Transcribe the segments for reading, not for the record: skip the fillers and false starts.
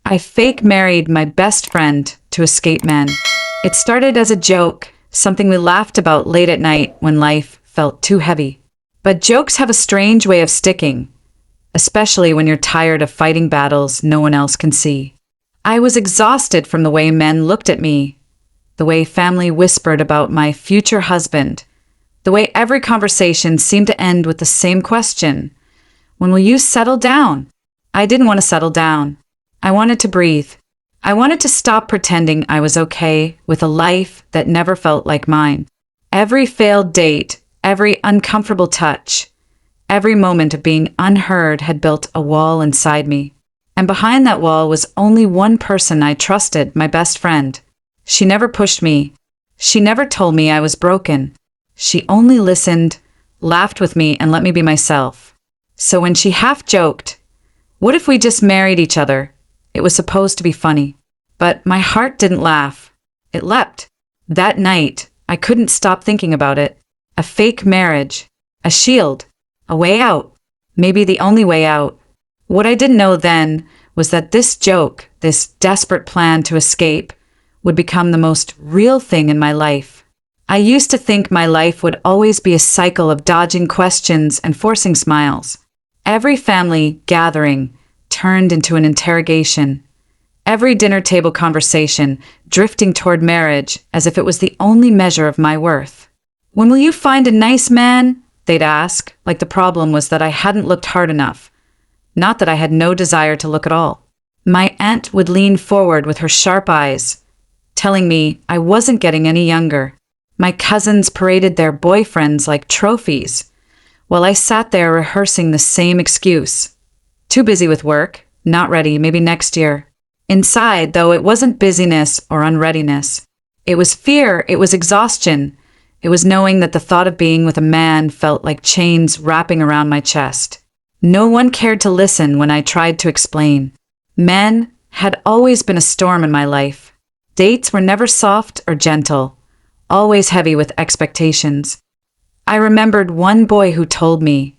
I fake married my best friend to escape men. It started as a joke, something we laughed about late at night when life felt too heavy. But jokes have a strange way of sticking, especially when you're tired of fighting battles no one else can see. I was exhausted from the way men looked at me, the way family whispered about my future husband, the way every conversation seemed to end with the same question: when will you settle down? I didn't want to settle down. I wanted to breathe. I wanted to stop pretending I was okay with a life that never felt like mine. Every failed date, every uncomfortable touch, every moment of being unheard had built a wall inside me. And behind that wall was only one person I trusted, my best friend. She never pushed me. She never told me I was broken. She only listened, laughed with me, and let me be myself. So when she half joked, "What if we just married each other?" It was supposed to be funny. But my heart didn't laugh. It leapt. That night, I couldn't stop thinking about it. A fake marriage. A shield. A way out. Maybe the only way out. What I didn't know then was that this joke, this desperate plan to escape, would become the most real thing in my life. I used to think my life would always be a cycle of dodging questions and forcing smiles. Every family gathering turned into an interrogation. Every dinner table conversation drifting toward marriage as if it was the only measure of my worth. "When will you find a nice man?" they'd ask, like the problem was that I hadn't looked hard enough. Not that I had no desire to look at all. My aunt would lean forward with her sharp eyes, telling me I wasn't getting any younger. My cousins paraded their boyfriends like trophies, while I sat there rehearsing the same excuse. Too busy with work, not ready, maybe next year. Inside, though, it wasn't busyness or unreadiness. It was fear, it was exhaustion. It was knowing that the thought of being with a man felt like chains wrapping around my chest. No one cared to listen when I tried to explain. Men had always been a storm in my life. Dates were never soft or gentle, always heavy with expectations. I remembered one boy who told me,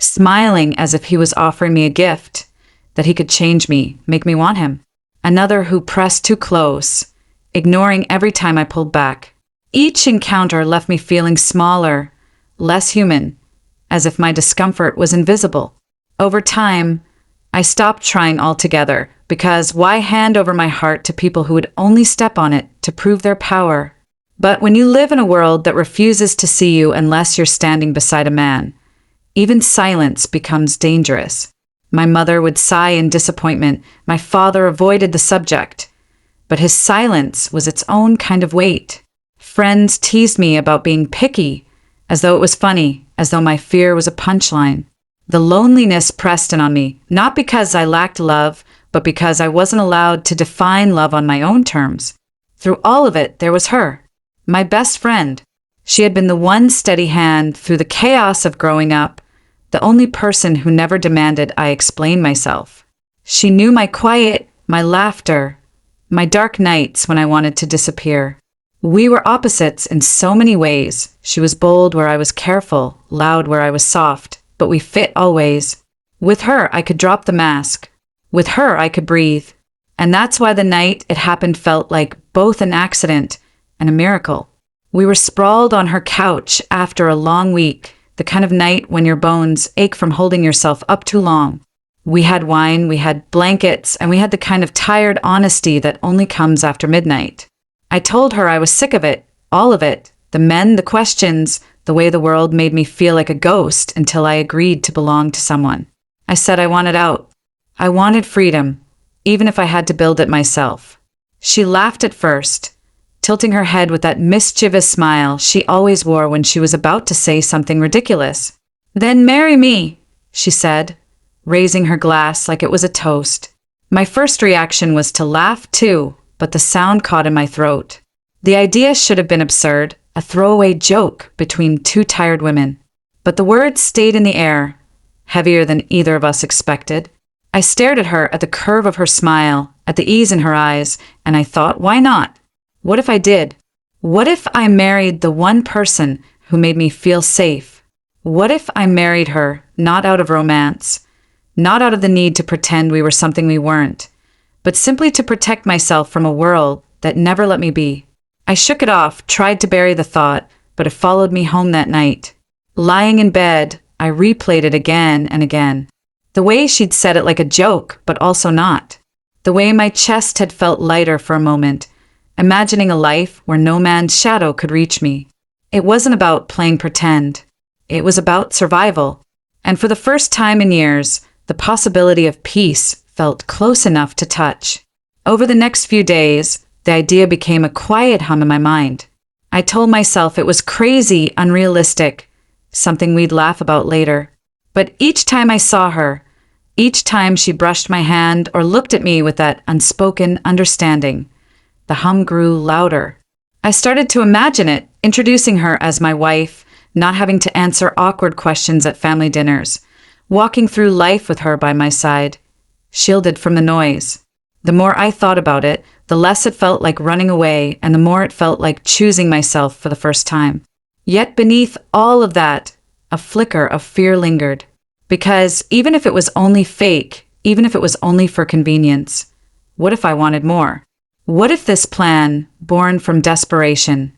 smiling as if he was offering me a gift, that he could change me, make me want him. Another who pressed too close, ignoring every time I pulled back. Each encounter left me feeling smaller, less human, as if my discomfort was invisible. Over time, I stopped trying altogether, because why hand over my heart to people who would only step on it to prove their power? But when you live in a world that refuses to see you unless you're standing beside a man, even silence becomes dangerous. My mother would sigh in disappointment. My father avoided the subject. But his silence was its own kind of weight. Friends teased me about being picky, as though it was funny, as though my fear was a punchline. The loneliness pressed in on me, not because I lacked love, but because I wasn't allowed to define love on my own terms. Through all of it, there was her, my best friend. She had been the one steady hand through the chaos of growing up, the only person who never demanded I explain myself. She knew my quiet, my laughter, my dark nights when I wanted to disappear. We were opposites in so many ways. She was bold where I was careful, loud where I was soft, but we fit always. With her, I could drop the mask. With her, I could breathe. And that's why the night it happened felt like both an accident and a miracle. We were sprawled on her couch after a long week, the kind of night when your bones ache from holding yourself up too long. We had wine, we had blankets, and we had the kind of tired honesty that only comes after midnight. I told her I was sick of it, all of it, the men, the questions, the way the world made me feel like a ghost until I agreed to belong to someone. I said I wanted out. I wanted freedom, even if I had to build it myself. She laughed at first, tilting her head with that mischievous smile she always wore when she was about to say something ridiculous. "Then marry me," she said, raising her glass like it was a toast. My first reaction was to laugh too, but the sound caught in my throat. The idea should have been absurd, a throwaway joke between two tired women. But the words stayed in the air, heavier than either of us expected. I stared at her, at the curve of her smile, at the ease in her eyes, and I thought, why not? What if I did? What if I married the one person who made me feel safe? What if I married her, not out of romance, not out of the need to pretend we were something we weren't, but simply to protect myself from a world that never let me be. I shook it off, tried to bury the thought, but it followed me home that night. Lying in bed, I replayed it again and again. The way she'd said it like a joke, but also not. The way my chest had felt lighter for a moment, imagining a life where no man's shadow could reach me. It wasn't about playing pretend. It was about survival. And for the first time in years, the possibility of peace felt close enough to touch. Over the next few days, the idea became a quiet hum in my mind. I told myself it was crazy, unrealistic, something we'd laugh about later. But each time I saw her, each time she brushed my hand or looked at me with that unspoken understanding, the hum grew louder. I started to imagine it, introducing her as my wife, not having to answer awkward questions at family dinners, walking through life with her by my side, shielded from the noise. The more I thought about it, the less it felt like running away, and the more it felt like choosing myself for the first time. Yet beneath all of that, a flicker of fear lingered. Because even if it was only fake, even if it was only for convenience, what if I wanted more? What if this plan, born from desperation,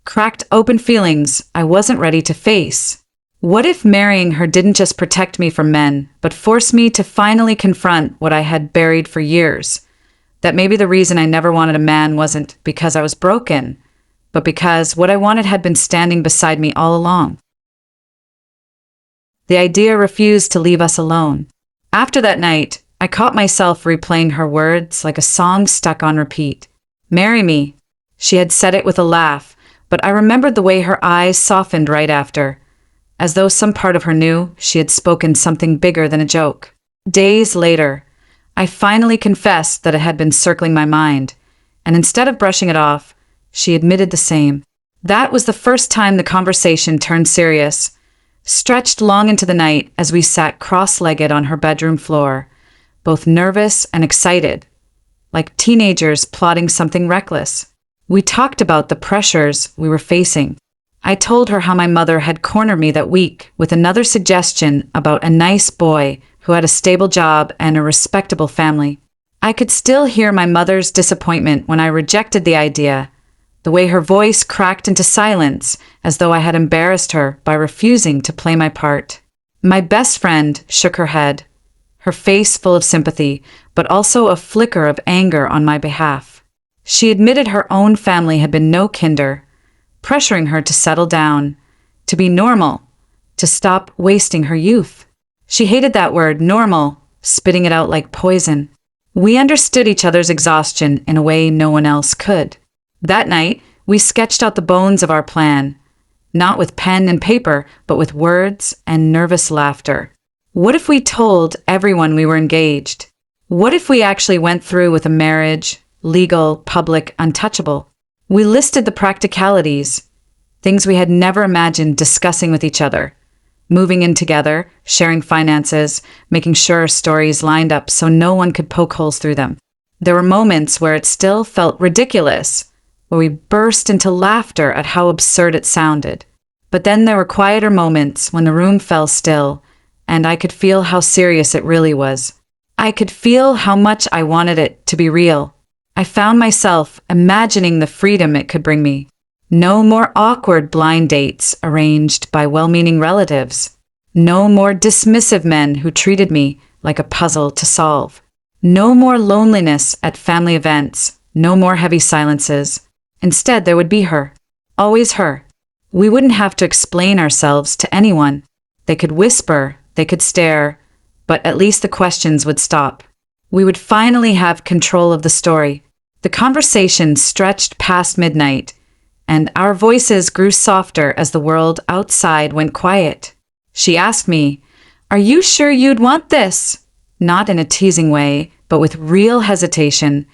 cracked open feelings I wasn't ready to face? What if marrying her didn't just protect me from men, but forced me to finally confront what I had buried for years? That maybe the reason I never wanted a man wasn't because I was broken, but because what I wanted had been standing beside me all along. The idea refused to leave us alone. After that night, I caught myself replaying her words like a song stuck on repeat. "Marry me." She had said it with a laugh, but I remembered the way her eyes softened right after, as though some part of her knew she had spoken something bigger than a joke. Days later, I finally confessed that it had been circling my mind, and instead of brushing it off, she admitted the same. That was the first time the conversation turned serious, stretched long into the night as we sat cross-legged on her bedroom floor, both nervous and excited, like teenagers plotting something reckless. We talked about the pressures we were facing. I told her how my mother had cornered me that week with another suggestion about a nice boy who had a stable job and a respectable family. I could still hear my mother's disappointment when I rejected the idea, the way her voice cracked into silence as though I had embarrassed her by refusing to play my part. My best friend shook her head, her face full of sympathy, but also a flicker of anger on my behalf. She admitted her own family had been no kinder, pressuring her to settle down, to be normal, to stop wasting her youth. She hated that word, normal, spitting it out like poison. We understood each other's exhaustion in a way no one else could. That night, we sketched out the bones of our plan, not with pen and paper, but with words and nervous laughter. What if we told everyone we were engaged? What if we actually went through with a marriage, legal, public, untouchable? We listed the practicalities, things we had never imagined discussing with each other. Moving in together, sharing finances, making sure our stories lined up so no one could poke holes through them. There were moments where it still felt ridiculous, where we burst into laughter at how absurd it sounded. But then there were quieter moments when the room fell still, and I could feel how serious it really was. I could feel how much I wanted it to be real. I found myself imagining the freedom it could bring me. No more awkward blind dates arranged by well-meaning relatives. No more dismissive men who treated me like a puzzle to solve. No more loneliness at family events. No more heavy silences. Instead, there would be her. Always her. We wouldn't have to explain ourselves to anyone. They could whisper, they could stare, but at least the questions would stop. We would finally have control of the story. The conversation stretched past midnight, and our voices grew softer as the world outside went quiet. She asked me, "Are you sure you'd want this?" Not in a teasing way, but with real hesitation,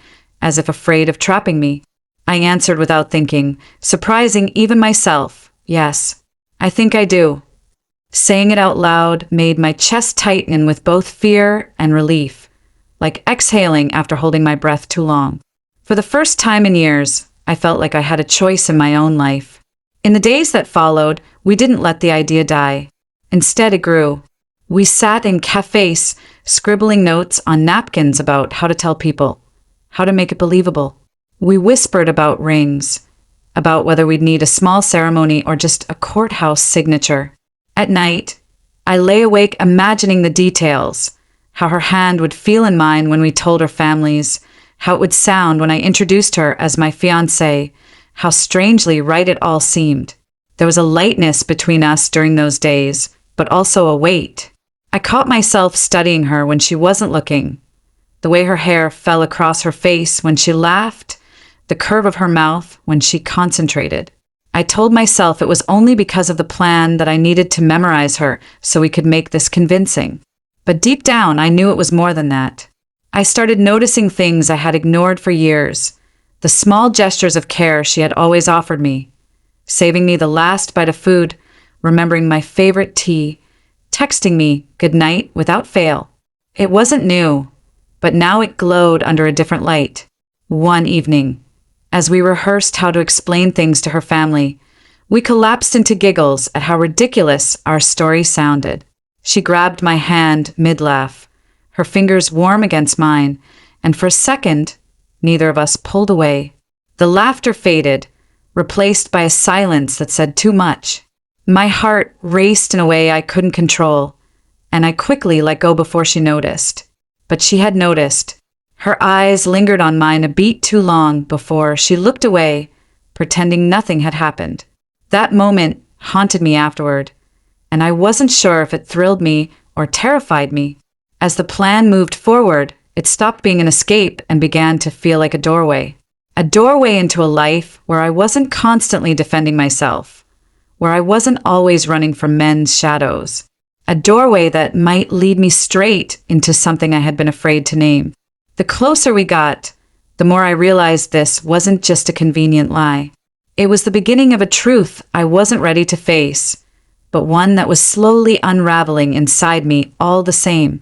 as if afraid of trapping me. I answered without thinking, surprising even myself, "Yes, I think I do." Saying it out loud made my chest tighten with both fear and relief, like exhaling after holding my breath too long. For the first time in years, I felt like I had a choice in my own life. In the days that followed, we didn't let the idea die. Instead, it grew. We sat in cafes, scribbling notes on napkins about how to tell people, how to make it believable. We whispered about rings, about whether we'd need a small ceremony or just a courthouse signature. At night, I lay awake imagining the details, how her hand would feel in mine when we told our families, how it would sound when I introduced her as my fiancée, how strangely right it all seemed. There was a lightness between us during those days, but also a weight. I caught myself studying her when she wasn't looking, the way her hair fell across her face when she laughed, the curve of her mouth when she concentrated. I told myself it was only because of the plan that I needed to memorize her so we could make this convincing. But deep down, I knew it was more than that. I started noticing things I had ignored for years, the small gestures of care she had always offered me, saving me the last bite of food, remembering my favorite tea, texting me good night without fail. It wasn't new, but now it glowed under a different light. One evening, as we rehearsed how to explain things to her family, we collapsed into giggles at how ridiculous our story sounded. She grabbed my hand mid-laugh, her fingers warm against mine, and for a second, neither of us pulled away. The laughter faded, replaced by a silence that said too much. My heart raced in a way I couldn't control, and I quickly let go before she noticed. But she had noticed. Her eyes lingered on mine a beat too long before she looked away, pretending nothing had happened. That moment haunted me afterward, and I wasn't sure if it thrilled me or terrified me. As the plan moved forward, it stopped being an escape and began to feel like a doorway. A doorway into a life where I wasn't constantly defending myself, where I wasn't always running from men's shadows. A doorway that might lead me straight into something I had been afraid to name. The closer we got, the more I realized this wasn't just a convenient lie. It was the beginning of a truth I wasn't ready to face, but one that was slowly unraveling inside me all the same.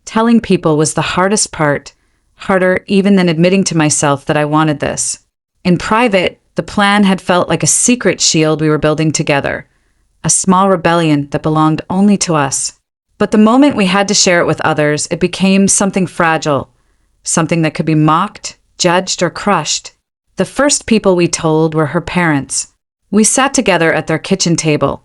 Telling people was the hardest part, harder even than admitting to myself that I wanted this. In private, the plan had felt like a secret shield we were building together, a small rebellion that belonged only to us. But the moment we had to share it with others, it became something fragile, something that could be mocked, judged, or crushed. The first people we told were her parents. We sat together at their kitchen table,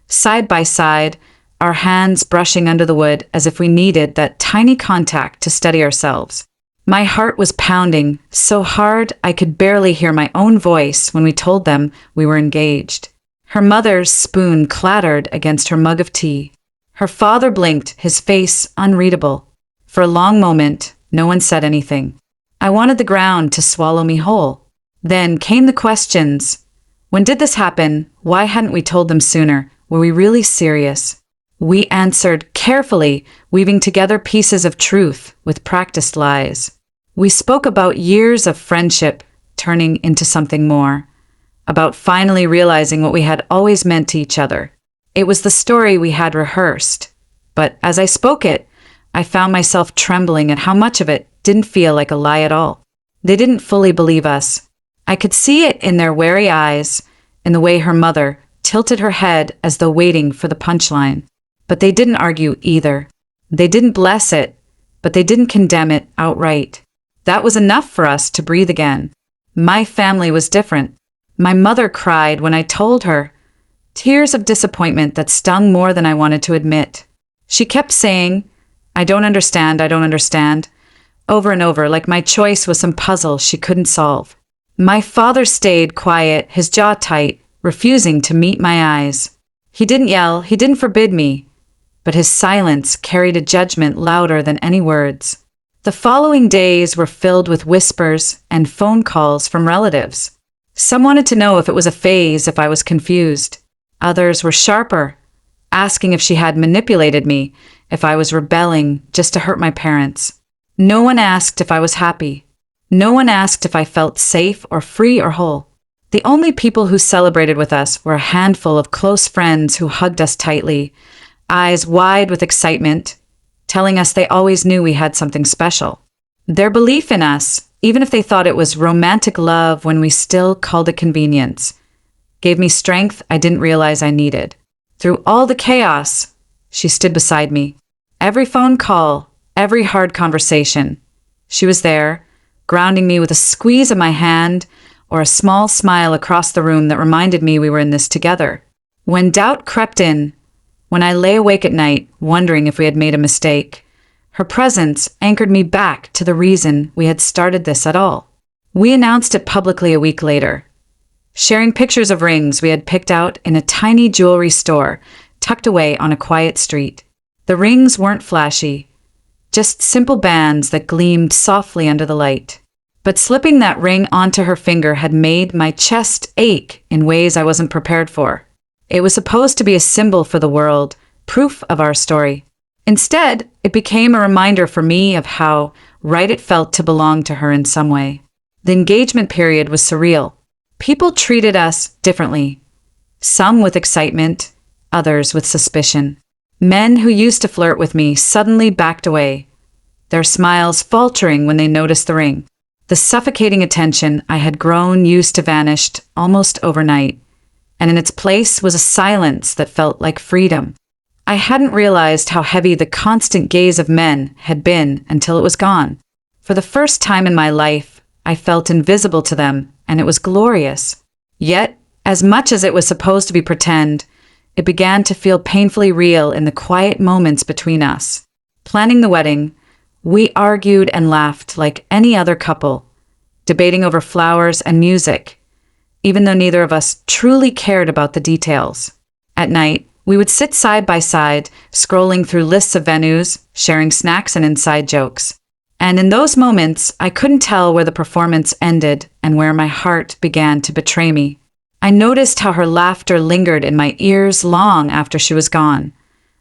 side by side, our hands brushing under the wood as if we needed that tiny contact to steady ourselves. My heart was pounding so hard I could barely hear my own voice when we told them we were engaged. Her mother's spoon clattered against her mug of tea. Her father blinked, his face unreadable. For a long moment, no one said anything. I wanted the ground to swallow me whole. Then came the questions. When did this happen? Why hadn't we told them sooner? Were we really serious? We answered carefully, weaving together pieces of truth with practiced lies. We spoke about years of friendship turning into something more, about finally realizing what we had always meant to each other. It was the story we had rehearsed, but as I spoke it, I found myself trembling at how much of it didn't feel like a lie at all. They didn't fully believe us. I could see it in their wary eyes, in the way her mother tilted her head as though waiting for the punchline. But they didn't argue either. They didn't bless it, but they didn't condemn it outright. That was enough for us to breathe again. My family was different. My mother cried when I told her, tears of disappointment that stung more than I wanted to admit. She kept saying, I don't understand, over and over, like my choice was some puzzle she couldn't solve. My father stayed quiet, his jaw tight, refusing to meet my eyes. He didn't yell, he didn't forbid me, but his silence carried a judgment louder than any words. The following days were filled with whispers and phone calls from relatives. Some wanted to know if it was a phase, if I was confused. Others were sharper, asking if she had manipulated me, if I was rebelling just to hurt my parents. No one asked if I was happy. No one asked if I felt safe or free or whole. The only people who celebrated with us were a handful of close friends who hugged us tightly, eyes wide with excitement, telling us they always knew we had something special. Their belief in us, even if they thought it was romantic love when we still called it convenience, gave me strength I didn't realize I needed. Through all the chaos, she stood beside me. Every phone call, every hard conversation, She was there, grounding me with a squeeze of my hand or a small smile across the room that reminded me we were in this together. When doubt crept in, when I lay awake at night wondering if we had made a mistake, her presence anchored me back to the reason we had started this at all. We announced it publicly a week later, sharing pictures of rings we had picked out in a tiny jewelry store tucked away on a quiet street. The rings weren't flashy, just simple bands that gleamed softly under the light. But slipping that ring onto her finger had made my chest ache in ways I wasn't prepared for. It was supposed to be a symbol for the world, proof of our story. Instead, it became a reminder for me of how right it felt to belong to her in some way. The engagement period was surreal. People treated us differently. Some with excitement, others with suspicion. Men who used to flirt with me suddenly backed away, their smiles faltering when they noticed the ring. The suffocating attention I had grown used to vanished almost overnight, and in its place was a silence that felt like freedom. I hadn't realized how heavy the constant gaze of men had been until it was gone. For the first time in my life, I felt invisible to them, and it was glorious. Yet, as much as it was supposed to be pretend, it began to feel painfully real in the quiet moments between us. Planning the wedding, we argued and laughed like any other couple, debating over flowers and music, even though neither of us truly cared about the details. At night, we would sit side by side, scrolling through lists of venues, sharing snacks and inside jokes. And in those moments, I couldn't tell where the performance ended and where my heart began to betray me. I noticed how her laughter lingered in my ears long after she was gone,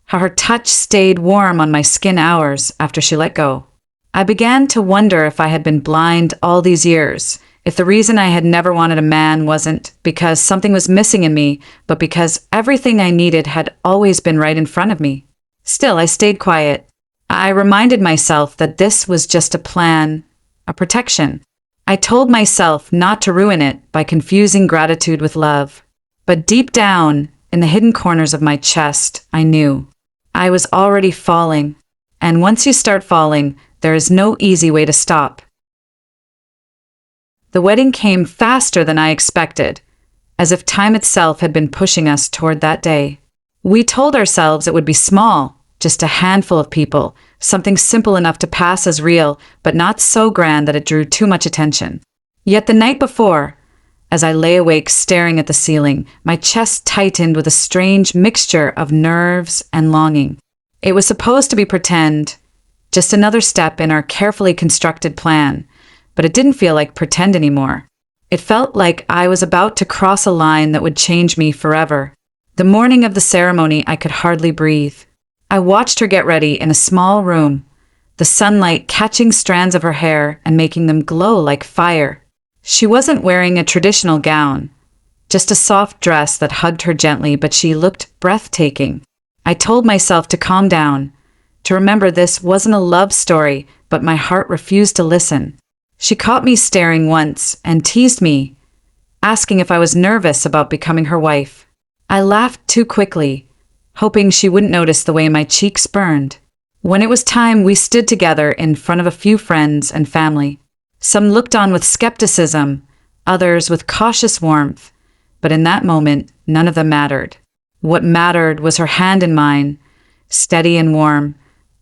how her touch stayed warm on my skin hours after she let go. I began to wonder if I had been blind all these years, if the reason I had never wanted a man wasn't because something was missing in me, but because everything I needed had always been right in front of me. Still, I stayed quiet. I reminded myself that this was just a plan, a protection. I told myself not to ruin it by confusing gratitude with love. But deep down, in the hidden corners of my chest, I knew. I was already falling. And once you start falling, there is no easy way to stop. The wedding came faster than I expected, as if time itself had been pushing us toward that day. We told ourselves it would be small, just a handful of people, something simple enough to pass as real, but not so grand that it drew too much attention. Yet the night before, as I lay awake staring at the ceiling, my chest tightened with a strange mixture of nerves and longing. It was supposed to be pretend, just another step in our carefully constructed plan, but it didn't feel like pretend anymore. It felt like I was about to cross a line that would change me forever. The morning of the ceremony, I could hardly breathe. I watched her get ready in a small room, the sunlight catching strands of her hair and making them glow like fire. She wasn't wearing a traditional gown, just a soft dress that hugged her gently, but she looked breathtaking. I told myself to calm down, to remember this wasn't a love story, but my heart refused to listen. She caught me staring once and teased me, asking if I was nervous about becoming her wife. I laughed too quickly, hoping she wouldn't notice the way my cheeks burned. When it was time, we stood together in front of a few friends and family. Some looked on with skepticism, others with cautious warmth, but in that moment, none of them mattered. What mattered was her hand in mine, steady and warm,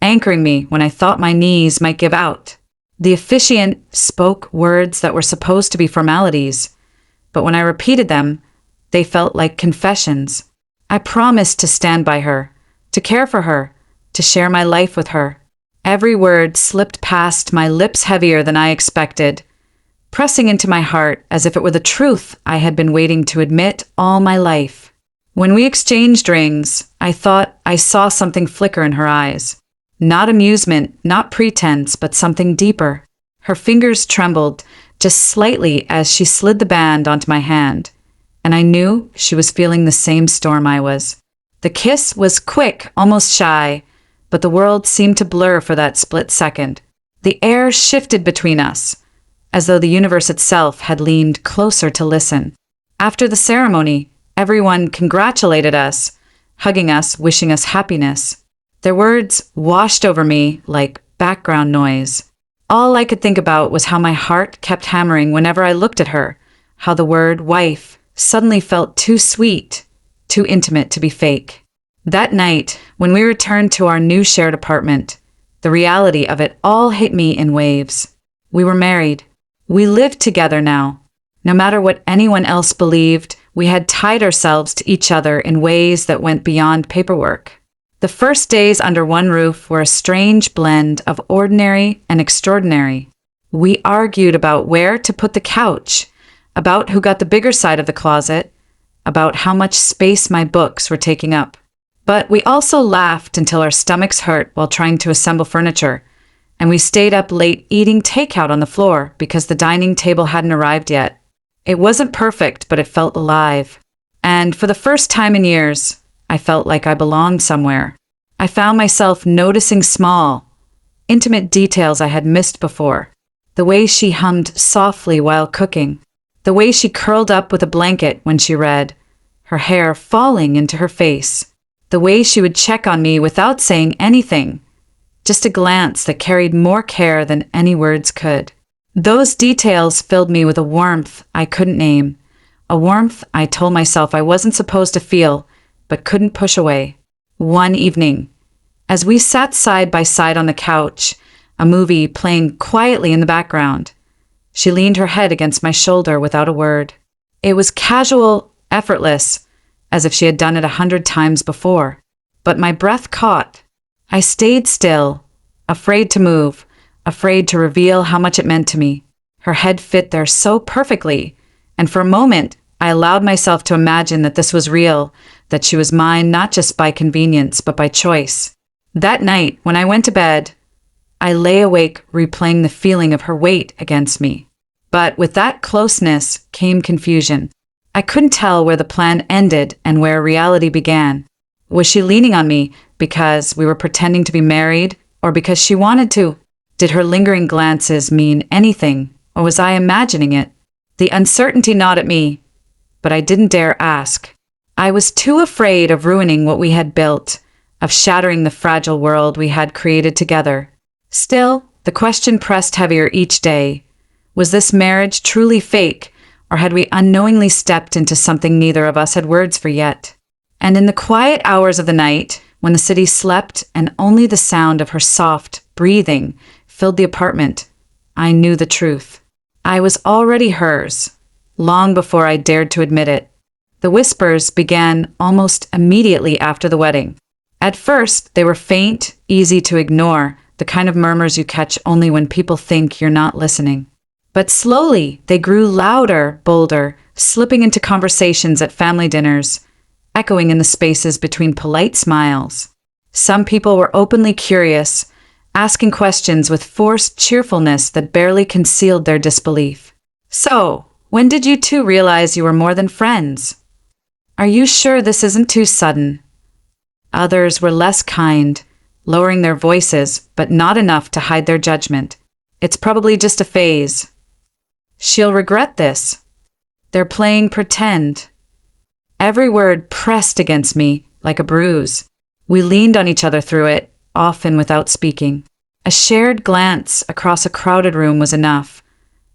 anchoring me when I thought my knees might give out. The officiant spoke words that were supposed to be formalities, but when I repeated them, they felt like confessions. I promised to stand by her, to care for her, to share my life with her. Every word slipped past my lips heavier than I expected, pressing into my heart as if it were the truth I had been waiting to admit all my life. When we exchanged rings, I thought I saw something flicker in her eyes. Not amusement, not pretense, but something deeper. Her fingers trembled just slightly as she slid the band onto my hand, and I knew she was feeling the same storm I was. The kiss was quick, almost shy, but the world seemed to blur for that split second. The air shifted between us, as though the universe itself had leaned closer to listen. After the ceremony, everyone congratulated us, hugging us, wishing us happiness. Their words washed over me like background noise. All I could think about was how my heart kept hammering whenever I looked at her, how the word wife suddenly felt too sweet, too intimate to be fake. That night, when we returned to our new shared apartment, the reality of it all hit me in waves. We were married. We lived together now. No matter what anyone else believed, we had tied ourselves to each other in ways that went beyond paperwork. The first days under one roof were a strange blend of ordinary and extraordinary. We argued about where to put the couch, about who got the bigger side of the closet, about how much space my books were taking up. But we also laughed until our stomachs hurt while trying to assemble furniture, and we stayed up late eating takeout on the floor because the dining table hadn't arrived yet. It wasn't perfect, but it felt alive. And for the first time in years, I felt like I belonged somewhere. I found myself noticing small, intimate details I had missed before. The way she hummed softly while cooking. The way she curled up with a blanket when she read, her hair falling into her face. The way she would check on me without saying anything. Just a glance that carried more care than any words could. Those details filled me with a warmth I couldn't name. A warmth I told myself I wasn't supposed to feel, but couldn't push away. One evening, as we sat side by side on the couch, a movie playing quietly in the background, she leaned her head against my shoulder without a word. It was casual, effortless, as if she had done it 100 times before. But my breath caught. I stayed still, afraid to move, afraid to reveal how much it meant to me. Her head fit there so perfectly, and for a moment, I allowed myself to imagine that this was real, that she was mine not just by convenience, but by choice. That night, when I went to bed, I lay awake replaying the feeling of her weight against me. But with that closeness came confusion. I couldn't tell where the plan ended and where reality began. Was she leaning on me because we were pretending to be married, or because she wanted to? Did her lingering glances mean anything, or was I imagining it? The uncertainty gnawed at me, but I didn't dare ask. I was too afraid of ruining what we had built, of shattering the fragile world we had created together. Still, the question pressed heavier each day. Was this marriage truly fake, or had we unknowingly stepped into something neither of us had words for yet? And in the quiet hours of the night, when the city slept and only the sound of her soft breathing filled the apartment, I knew the truth. I was already hers, long before I dared to admit it. The whispers began almost immediately after the wedding. At first, they were faint, easy to ignore, the kind of murmurs you catch only when people think you're not listening. But slowly, they grew louder, bolder, slipping into conversations at family dinners, echoing in the spaces between polite smiles. Some people were openly curious, asking questions with forced cheerfulness that barely concealed their disbelief. So, when did you two realize you were more than friends? Are you sure this isn't too sudden? Others were less kind, lowering their voices, but not enough to hide their judgment. It's probably just a phase. She'll regret this. They're playing pretend. Every word pressed against me like a bruise. We leaned on each other through it, often without speaking. A shared glance across a crowded room was enough.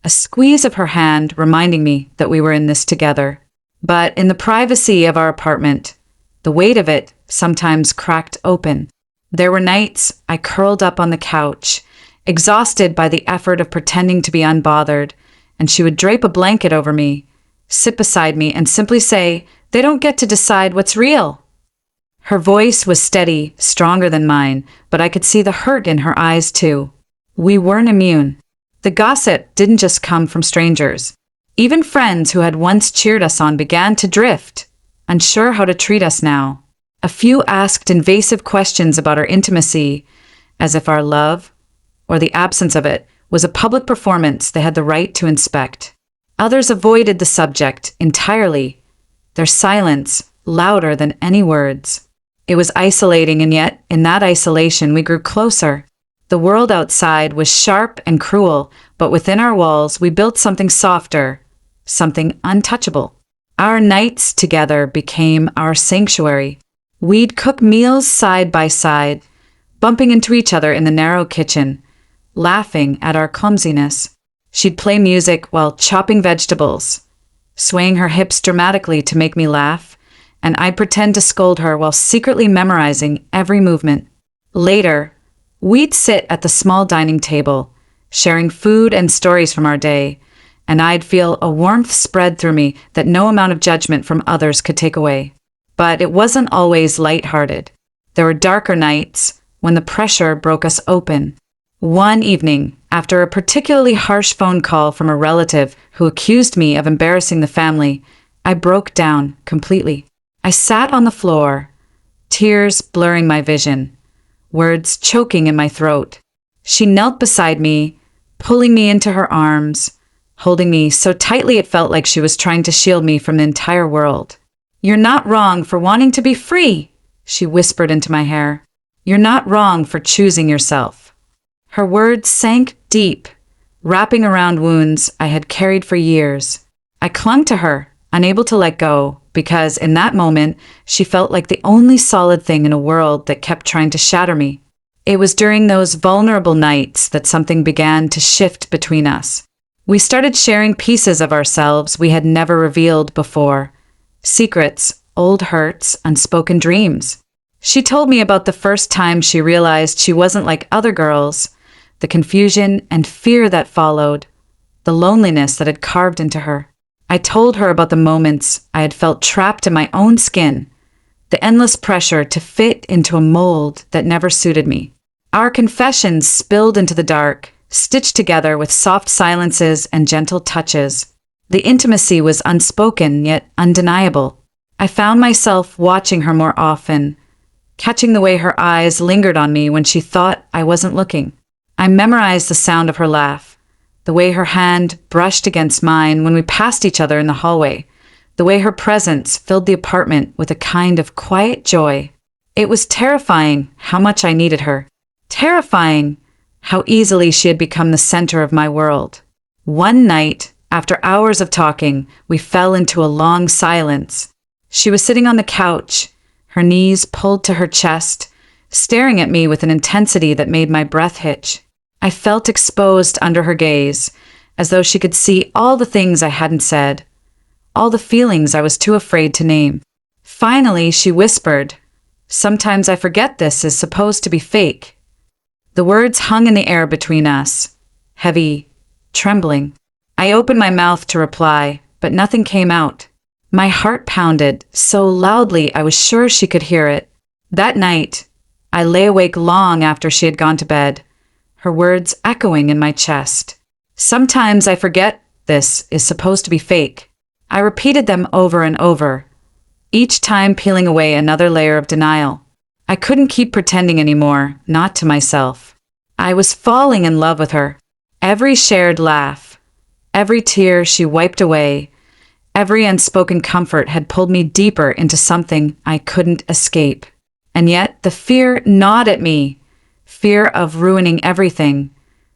A squeeze of her hand reminding me that we were in this together. But in the privacy of our apartment, the weight of it sometimes cracked open. There were nights I curled up on the couch, exhausted by the effort of pretending to be unbothered, and she would drape a blanket over me, sit beside me, and simply say, "They don't get to decide what's real." Her voice was steady, stronger than mine, but I could see the hurt in her eyes too. We weren't immune. The gossip didn't just come from strangers. Even friends who had once cheered us on began to drift, unsure how to treat us now. A few asked invasive questions about our intimacy, as if our love, or the absence of it, was a public performance they had the right to inspect. Others avoided the subject entirely, their silence louder than any words. It was isolating, and yet, in that isolation, we grew closer. The world outside was sharp and cruel, but within our walls we built something softer, something untouchable. Our nights together became our sanctuary. We'd cook meals side by side, bumping into each other in the narrow kitchen, laughing at our clumsiness. She'd play music while chopping vegetables, swaying her hips dramatically to make me laugh, and I'd pretend to scold her while secretly memorizing every movement. Later, we'd sit at the small dining table, sharing food and stories from our day, and I'd feel a warmth spread through me that no amount of judgment from others could take away. But it wasn't always lighthearted. There were darker nights when the pressure broke us open. One evening, after a particularly harsh phone call from a relative who accused me of embarrassing the family, I broke down completely. I sat on the floor, tears blurring my vision, words choking in my throat. She knelt beside me, pulling me into her arms, holding me so tightly it felt like she was trying to shield me from the entire world. "You're not wrong for wanting to be free," she whispered into my hair. "You're not wrong for choosing yourself." Her words sank deep, wrapping around wounds I had carried for years. I clung to her, unable to let go, because in that moment, she felt like the only solid thing in a world that kept trying to shatter me. It was during those vulnerable nights that something began to shift between us. We started sharing pieces of ourselves we had never revealed before. Secrets, old hurts, unspoken dreams. She told me about the first time she realized she wasn't like other girls, the confusion and fear that followed, the loneliness that had carved into her. I told her about the moments I had felt trapped in my own skin, the endless pressure to fit into a mold that never suited me. Our confessions spilled into the dark, stitched together with soft silences and gentle touches. The intimacy was unspoken yet undeniable. I found myself watching her more often, catching the way her eyes lingered on me when she thought I wasn't looking. I memorized the sound of her laugh, the way her hand brushed against mine when we passed each other in the hallway, the way her presence filled the apartment with a kind of quiet joy. It was terrifying how much I needed her. Terrifying how easily she had become the center of my world. One night, after hours of talking, we fell into a long silence. She was sitting on the couch, her knees pulled to her chest, staring at me with an intensity that made my breath hitch. I felt exposed under her gaze, as though she could see all the things I hadn't said, all the feelings I was too afraid to name. Finally, she whispered, "Sometimes I forget this is supposed to be fake." The words hung in the air between us, heavy, trembling. I opened my mouth to reply, but nothing came out. My heart pounded so loudly I was sure she could hear it. That night, I lay awake long after she had gone to bed, her words echoing in my chest. "Sometimes I forget this is supposed to be fake." I repeated them over and over, each time peeling away another layer of denial. I couldn't keep pretending anymore, not to myself. I was falling in love with her. Every shared laugh, every tear she wiped away, every unspoken comfort had pulled me deeper into something I couldn't escape. And yet the fear gnawed at me, fear of ruining everything,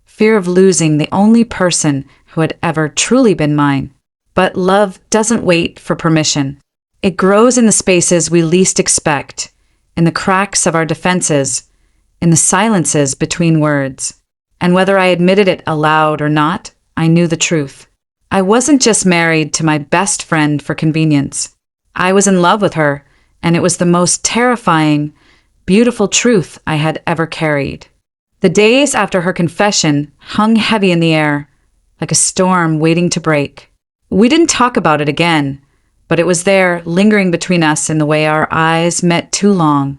fear of losing the only person who had ever truly been mine. But love doesn't wait for permission. It grows in the spaces we least expect, in the cracks of our defenses, in the silences between words. And whether I admitted it aloud or not, I knew the truth. I wasn't just married to my best friend for convenience. I was in love with her, and it was the most terrifying, beautiful truth I had ever carried. The days after her confession hung heavy in the air, like a storm waiting to break. We didn't talk about it again, but it was there, lingering between us in the way our eyes met too long,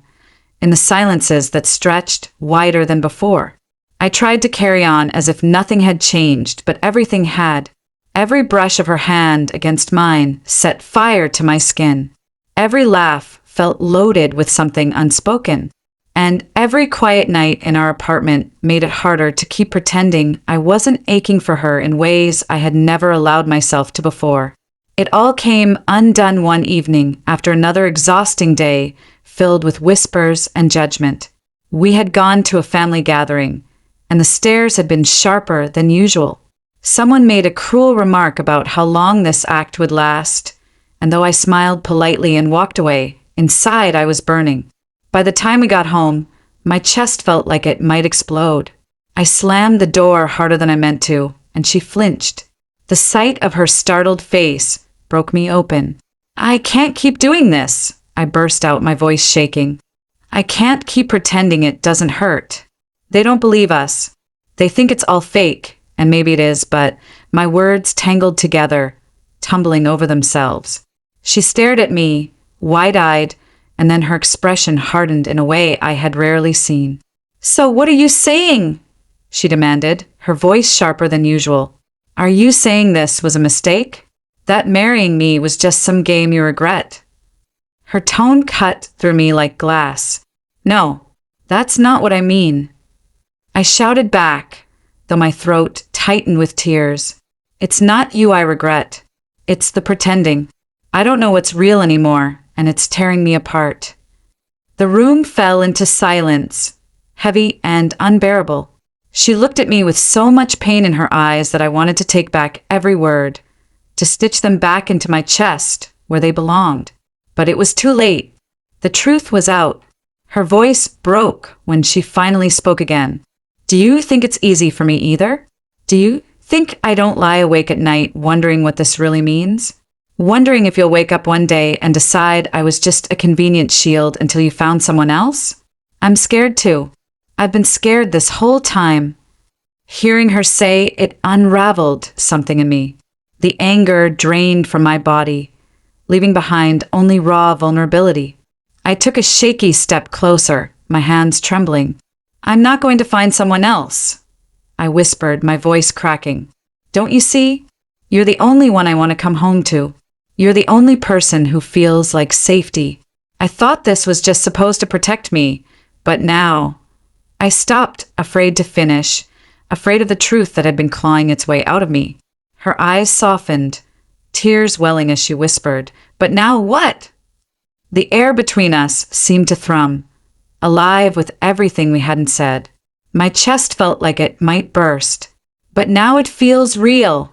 in the silences that stretched wider than before. I tried to carry on as if nothing had changed, but everything had. Every brush of her hand against mine set fire to my skin. Every laugh felt loaded with something unspoken. And every quiet night in our apartment made it harder to keep pretending I wasn't aching for her in ways I had never allowed myself to before. It all came undone one evening after another exhausting day filled with whispers and judgment. We had gone to a family gathering, and the stares had been sharper than usual. Someone made a cruel remark about how long this act would last, and though I smiled politely and walked away, inside I was burning. By the time we got home, my chest felt like it might explode. I slammed the door harder than I meant to, and she flinched. The sight of her startled face broke me open. I can't keep doing this, I burst out, my voice shaking. I can't keep pretending it doesn't hurt. They don't believe us. They think it's all fake, and maybe it is, but my words tangled together, tumbling over themselves. She stared at me, wide-eyed, and then her expression hardened in a way I had rarely seen. "So what are you saying?" she demanded, her voice sharper than usual. "Are you saying this was a mistake? That marrying me was just some game you regret?" Her tone cut through me like glass. "No, that's not what I mean." I shouted back, though my throat tightened with tears. "It's not you I regret. It's the pretending. I don't know what's real anymore, and it's tearing me apart." The room fell into silence, heavy and unbearable. She looked at me with so much pain in her eyes that I wanted to take back every word, to stitch them back into my chest where they belonged. But it was too late. The truth was out. Her voice broke when she finally spoke again. "Do you think it's easy for me either? Do you think I don't lie awake at night wondering what this really means? Wondering if you'll wake up one day and decide I was just a convenient shield until you found someone else? I'm scared too. I've been scared this whole time." Hearing her say it unraveled something in me. The anger drained from my body, leaving behind only raw vulnerability. I took a shaky step closer, my hands trembling. "I'm not going to find someone else," I whispered, my voice cracking. "Don't you see? You're the only one I want to come home to. You're the only person who feels like safety. I thought this was just supposed to protect me, but now..." I stopped, afraid to finish, afraid of the truth that had been clawing its way out of me. Her eyes softened, tears welling as she whispered, "But now what?" The air between us seemed to thrum, alive with everything we hadn't said. My chest felt like it might burst. "But now it feels real,"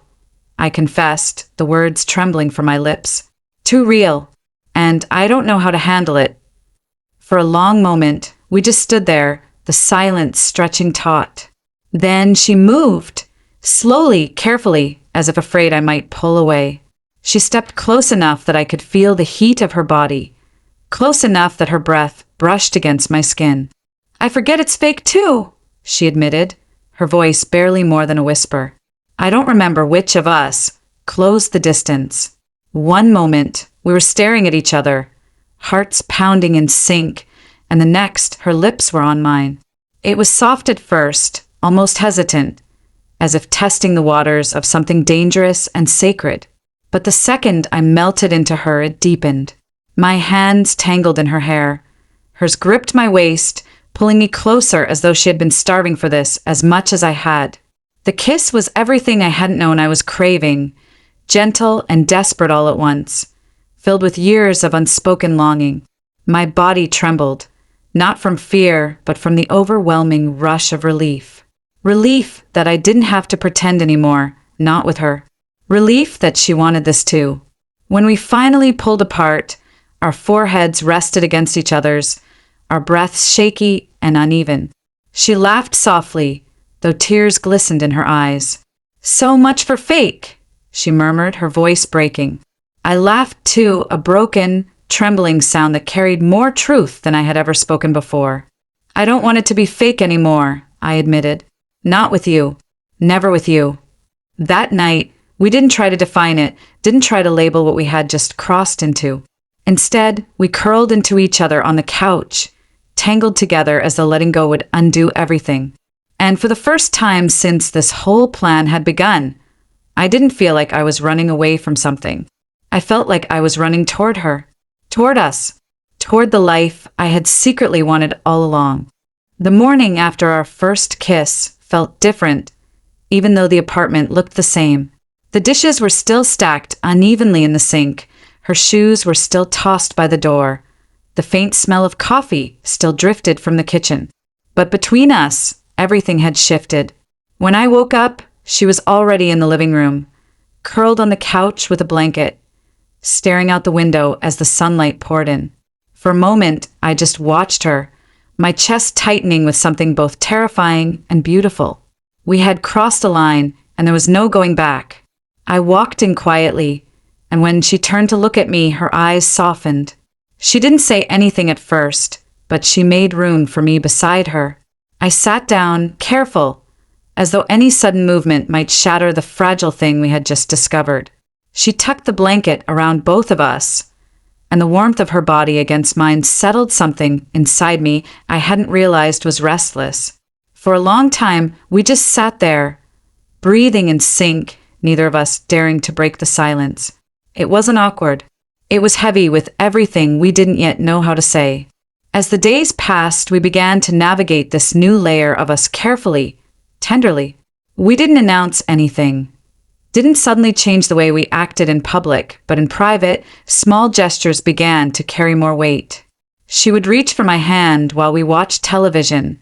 I confessed, the words trembling from my lips. "Too real. And I don't know how to handle it." For a long moment, we just stood there, the silence stretching taut. Then she moved, slowly, carefully, as if afraid I might pull away. She stepped close enough that I could feel the heat of her body, close enough that her breath brushed against my skin. "I forget it's fake too," she admitted, her voice barely more than a whisper. I don't remember which of us closed the distance. One moment, we were staring at each other, hearts pounding in sync, and the next, her lips were on mine. It was soft at first, almost hesitant, as if testing the waters of something dangerous and sacred. But the second I melted into her, it deepened. My hands tangled in her hair. Hers gripped my waist, pulling me closer as though she had been starving for this as much as I had. The kiss was everything I hadn't known I was craving, gentle and desperate all at once, filled with years of unspoken longing. My body trembled, not from fear, but from the overwhelming rush of relief. Relief that I didn't have to pretend anymore, not with her. Relief that she wanted this too. When we finally pulled apart, our foreheads rested against each other's, our breaths shaky and uneven. She laughed softly, though tears glistened in her eyes. "So much for fake," she murmured, her voice breaking. I laughed too, a broken, trembling sound that carried more truth than I had ever spoken before. "I don't want it to be fake anymore," I admitted. "Not with you. Never with you." That night, we didn't try to define it, didn't try to label what we had just crossed into. Instead, we curled into each other on the couch, tangled together as though letting go would undo everything. And for the first time since this whole plan had begun, I didn't feel like I was running away from something. I felt like I was running toward her, toward us, toward the life I had secretly wanted all along. The morning after our first kiss felt different, even though the apartment looked the same. The dishes were still stacked unevenly in the sink, her shoes were still tossed by the door, the faint smell of coffee still drifted from the kitchen. But between us, everything had shifted. When I woke up, she was already in the living room, curled on the couch with a blanket, staring out the window as the sunlight poured in. For a moment, I just watched her, my chest tightening with something both terrifying and beautiful. We had crossed a line, and there was no going back. I walked in quietly, and when she turned to look at me, her eyes softened. She didn't say anything at first, but she made room for me beside her. I sat down, careful, as though any sudden movement might shatter the fragile thing we had just discovered. She tucked the blanket around both of us, and the warmth of her body against mine settled something inside me I hadn't realized was restless. For a long time, we just sat there, breathing in sync, neither of us daring to break the silence. It wasn't awkward. It was heavy with everything we didn't yet know how to say. As the days passed, we began to navigate this new layer of us carefully, tenderly. We didn't announce anything, didn't suddenly change the way we acted in public, but in private, small gestures began to carry more weight. She would reach for my hand while we watched television,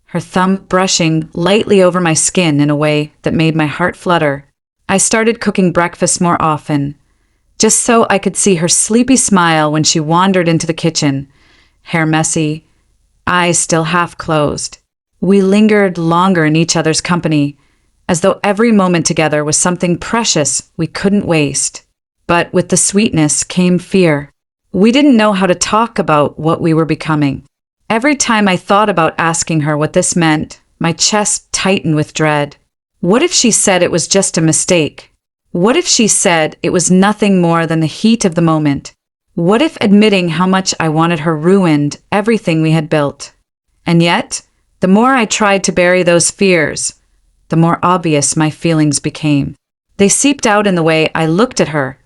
her thumb brushing lightly over my skin in a way that made my heart flutter. I started cooking breakfast more often, just so I could see her sleepy smile when she wandered into the kitchen, hair messy, eyes still half closed. We lingered longer in each other's company, as though every moment together was something precious we couldn't waste. But with the sweetness came fear. We didn't know how to talk about what we were becoming. Every time I thought about asking her what this meant, my chest tightened with dread. What if she said it was just a mistake? What if she said it was nothing more than the heat of the moment? What if admitting how much I wanted her ruined everything we had built? And yet, the more I tried to bury those fears, the more obvious my feelings became. They seeped out in the way I looked at her,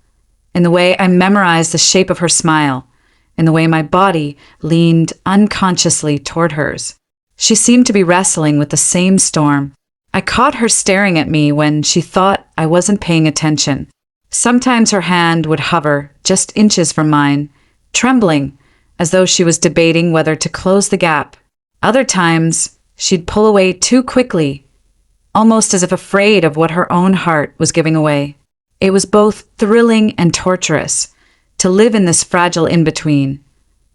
in the way I memorized the shape of her smile, in the way my body leaned unconsciously toward hers. She seemed to be wrestling with the same storm. I caught her staring at me when she thought I wasn't paying attention. Sometimes her hand would hover just inches from mine, trembling, as though she was debating whether to close the gap. Other times, she'd pull away too quickly, almost as if afraid of what her own heart was giving away. It was both thrilling and torturous to live in this fragile in-between,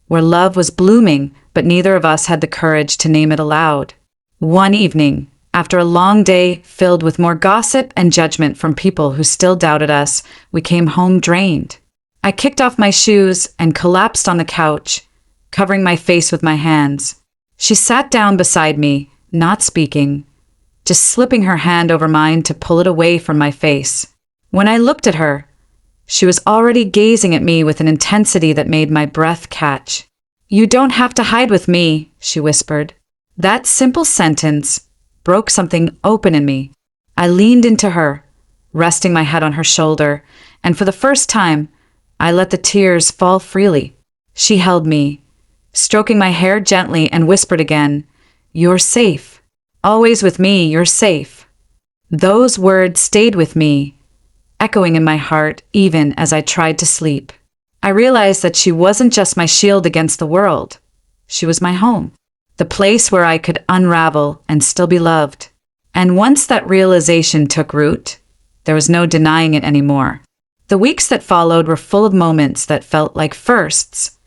where love was blooming, but neither of us had the courage to name it aloud. One evening, after a long day filled with more gossip and judgment from people who still doubted us, we came home drained. I kicked off my shoes and collapsed on the couch, covering my face with my hands. She sat down beside me, not speaking, just slipping her hand over mine to pull it away from my face. When I looked at her, she was already gazing at me with an intensity that made my breath catch. "You don't have to hide with me," she whispered. That simple sentence broke something open in me. I leaned into her, resting my head on her shoulder, and for the first time, I let the tears fall freely. She held me, stroking my hair gently, and whispered again, "You're safe. Always with me, you're safe." Those words stayed with me, echoing in my heart even as I tried to sleep. I realized that she wasn't just my shield against the world. She was my home, the place where I could unravel and still be loved. And once that realization took root, there was no denying it anymore. The weeks that followed were full of moments that felt like firsts,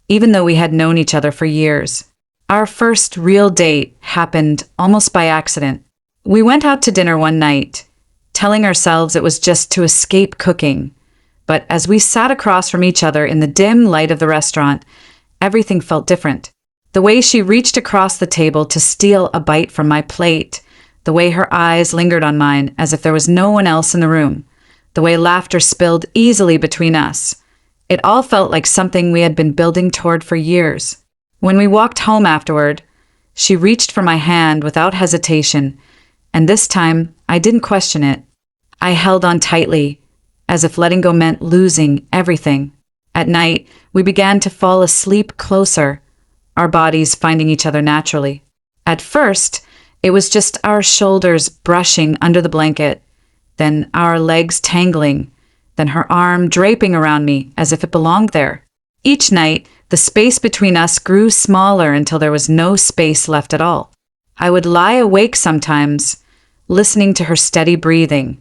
even though we had known each other for years. Our first real date happened almost by accident. We went out to dinner one night, telling ourselves it was just to escape cooking. But as we sat across from each other in the dim light of the restaurant, everything felt different. The way she reached across the table to steal a bite from my plate, the way her eyes lingered on mine as if there was no one else in the room, the way laughter spilled easily between us. It all felt like something we had been building toward for years. When we walked home afterward, she reached for my hand without hesitation, and this time I didn't question it. I held on tightly, as if letting go meant losing everything. At night, we began to fall asleep closer, our bodies finding each other naturally. At first, it was just our shoulders brushing under the blanket, then our legs tangling, then her arm draping around me as if it belonged there. Each night, the space between us grew smaller until there was no space left at all. I would lie awake sometimes, listening to her steady breathing,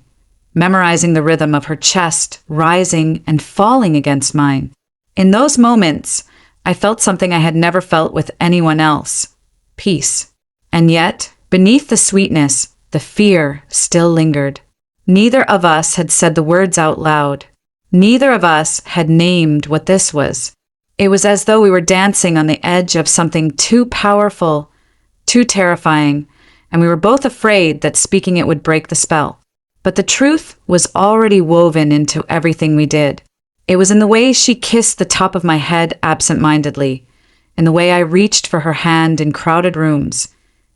memorizing the rhythm of her chest rising and falling against mine. In those moments, I felt something I had never felt with anyone else: peace. And yet, beneath the sweetness, the fear still lingered. Neither of us had said the words out loud. Neither of us had named what this was. It was as though we were dancing on the edge of something too powerful, too terrifying, and we were both afraid that speaking it would break the spell. But the truth was already woven into everything we did. It was in the way she kissed the top of my head absent-mindedly, in the way I reached for her hand in crowded rooms,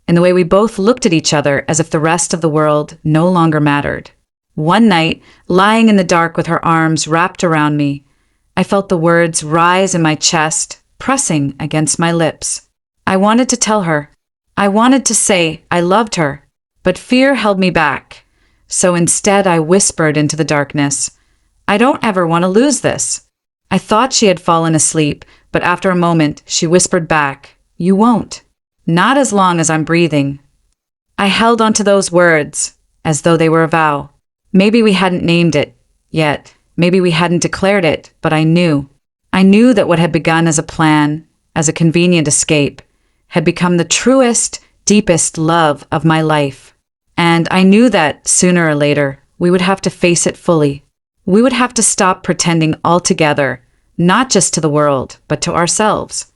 in the way we both looked at each other as if the rest of the world no longer mattered. One night, lying in the dark with her arms wrapped around me, I felt the words rise in my chest, pressing against my lips. I wanted to tell her. I wanted to say I loved her, but fear held me back. So instead I whispered into the darkness, "I don't ever want to lose this." I thought she had fallen asleep, but after a moment she whispered back, "You won't. Not as long as I'm breathing." I held onto those words, as though they were a vow. Maybe we hadn't named it yet. Maybe we hadn't declared it, but I knew. I knew that what had begun as a plan, as a convenient escape, had become the truest, deepest love of my life. And I knew that, sooner or later, we would have to face it fully. We would have to stop pretending altogether, not just to the world, but to ourselves.